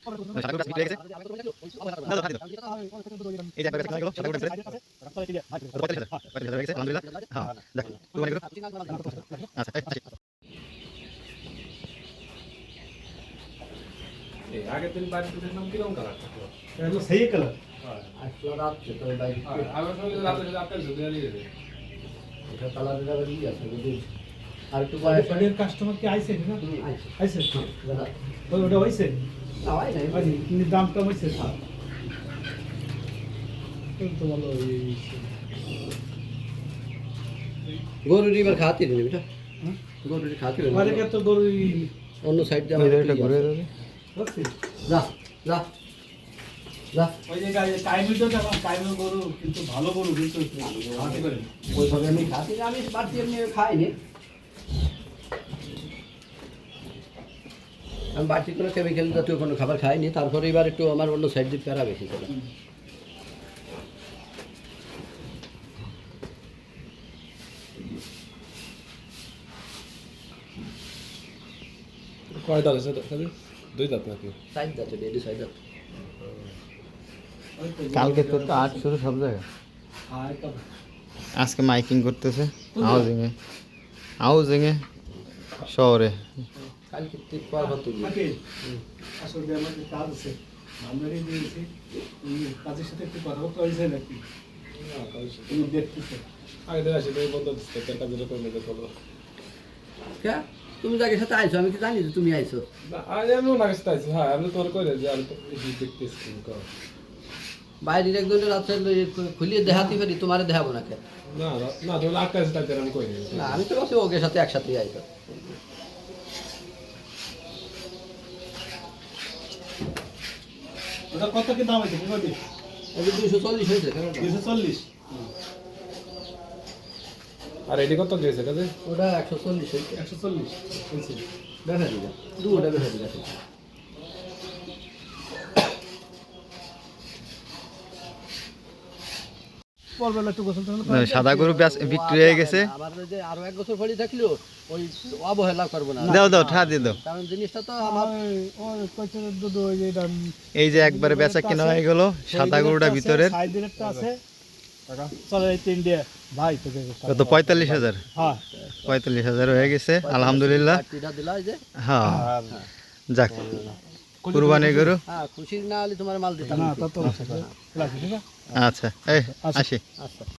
সাদা গরু বিক্রি হয়ে গেছে। দাও খাই দাও। এই যে একবার বেচা গেল সাদা গরু বেচে 45,000 হয়ে গেছে আলহামদুলিল্লাহ। হ্যাঁ দেখ কুরবানি গরু। আচ্ছা আসি। আগের দিন বাড়িতে দেখলাম কিরকম কালার থাকলো। এটা সেই কালার আসলো রাত্রে তো বাইক আমার সঙ্গে রাতে ঝুঁকে নিয়ে যাবে। এটা কালারের আবার ই আছে বুঝলি আর একটু বাড়ির কাস্টমার কি আইছে না আইছে ওটা হইছে না হয় নাই হয়নি কিন্তু দাম কম হইছে তো ভালো গরুর এবার খাওয়াতে নেই বেটা গরুর খাওয়াতে নেই মানে কত গরু অন্য সাইড দিয়ে আমার এটা ঘুরে বুঝছি যা যা যা ওই যে টাইমে তো দেখো টাইমে গরু কিন্তু ভালো গরু কিন্তু খাওয়াতে পারে ওইভাবে আমি খাওয়াতে আমি বাড়তি এমনি খাইনি আমি বাড়তি কোনো কেমিক্যাল জাতীয় কোনো খাবার খাইনি তারপরে এবার একটু আমার অন্য সাইড দিয়ে প্যারা বেশি চলে কয় দাঁত আছে খালি? 2 দাঁত নাকি? সাইড যাচ্ছে ডেলি সাইড যাচ্ছে কালকে তো 8 শুরু সব জায়গায়। আজকে মাইকিং করতেছে হাউজিং এ শহরে। কালকে ঠিক পর হতো আসলে আমাদের কাজ আছে আমরাই দিয়েছি কাজের সাথে একটু কথা বলতে হয়েছে নাকি তুমি দেখতেছো আগে দিয়ে আসি তুমি বন্ধ দিচ্ছে কেনটা দিলে করে নিতে বলো। কে তুমি যাকে সাথে আইছো আমি কি জানি যে তুমি আইছো না আজ আমি ওনার কাছে আইছি। হ্যাঁ আমি তোমার কই যে আমি তো দেখতেছি কর। বাইরের একজনের রাত্রে খুলিয়ে দেখাতে পারি তোমারে দেখাবো না কে না না তুমি আটটা আছে তাই আমি কই না আমি তো বলছি ওকে সাথে একসাথে আইতো ওটা কত কি দাম আছে বুঝলি ওকে 240 হয়েছে কেন 240 আর এডি কত দিয়েছে কাজে? ওটা 140 হয়েছে 140 হয়েছে দেখা দিবা দুটা দেখা দিবা পরবেলা একটু গোসল সাদা গরু বিক্রি হয়ে গেছে। আবার যে আরো এক বছর পরে থাকলেও ওই অবহেলা করব না দাও দাও ঠা দিয়ে দাও। কারণ জিনিসটা তো আমার ওই কইছে দুধ ওই যে এটা এই যে একবারে বেচা কিনা হয়ে গেল সাদা গরুটা ভিতরের সাইডের একটা আছে টাকা চলে এই তিন দিয়ে ভাই তোকে কত 45,000। হ্যাঁ 45,000 হয়ে গেছে আলহামদুলিল্লাহ। পার্টিটা দিলা এই যে হ্যাঁ যাক কুরবানি গরু। হ্যাঁ খুশি না হলে তোমার মাল দিতাম না তা তো রাখি ঠিক আছে আচ্ছা এই আসি। আচ্ছা